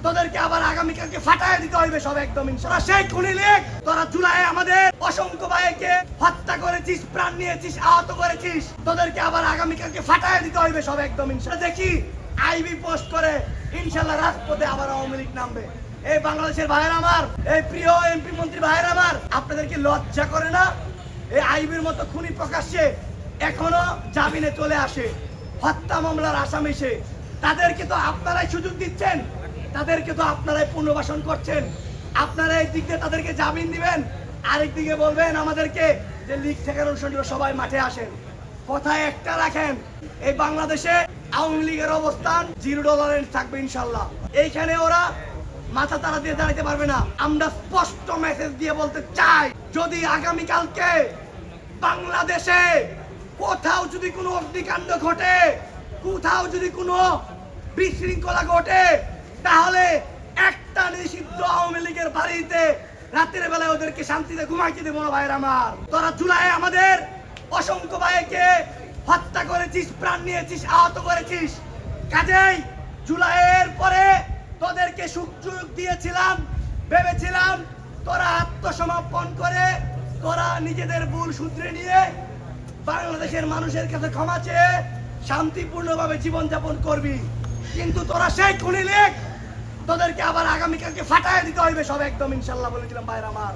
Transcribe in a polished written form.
তোদেরকে আবার আগামীকালকে ফাটায় দিতে হইবে সব একদম ইনশাআল্লাহ। সেই খুনি লীগ, তোরা জুলাই আমাদের অসংখ্য ভাইকে হত্যা করেছিস, প্রাণ নিয়েছিস, আহত করেছিস, তোদেরকে আবার আগামীকালকে ফাটায় দিতে হইবে সব একদম ইনশাআল্লাহ। দেখি আইবি পোস্ট করে ইনশাআল্লাহ রাজপথে আবার আওয়ামী লীগ নামবে। এই বাংলাদেশের ভাইয়েরা আমার, এই প্রিয় এমপি মন্ত্রী ভাইয়েরা আমার, আপনাদেরকে লজ্জা করে না? এই আইবির মতো খুনি প্রকাশ্যে এখনো জামিনে চলে আসে, হত্যা মামলার আসামি সে। তাদেরকে তো আপনারাই সুযোগ দিচ্ছেন, তাদেরকে তো আপনারাই পুনর্বাসন করছেন। আপনারা এই দিক দিয়ে তাদেরকে জামিন দিবেন, আরেক দিকে বলবেন আমাদেরকে যে লীগ থেকে অনুসরণ সবাই মাঠে আসেন। কথায় একটা রাখেন, এই বাংলাদেশে আওয়ামী লীগের অবস্থান $0 থাকবে ইনশাল্লাহ। এইখানে ওরা মাথা তারা দিয়ে দাঁড়াতে পারবে না। আমরা স্পষ্ট মেসেজ দিয়ে বলতে চাই, যদি আগামীকালকে বাংলাদেশে কোথাও যদি কোনো অগ্নিকাণ্ড ঘটে, কোথাও যদি কোনো বিশৃঙ্খলা ঘটে, তাহলে একটা নিষিদ্ধ আওয়ামী লীগের বাড়িতে রাতের বেলায় ওদেরকে শান্তিতে ঘুমাইতে দেবো না ভাইয়ের আমার। তোরা জুলাই আমাদের অসংখ্য ভাইকে হত্যা করেছিস, প্রাণ নিয়েছিস, আহত করেছিস। কাজেই জুলাইয়ের পরে তোদেরকে সুযোগ দিয়েছিলাম, ভেবেছিলাম তোরা আত্মসমর্পণ করে তোরা নিজেদের ভুল শুধরে নিয়ে বাংলাদেশের মানুষের কাছে ক্ষমা চেয়ে শান্তিপূর্ণভাবে জীবনযাপন করবি। কিন্তু তোরা সেই খুনি লীগ, তোদেরকে আবার আগামীকালকে ফাটায় দিতে হইবে সব একদম ইনশাল্লাহ বলেছিলাম ভাইয়ের আমার।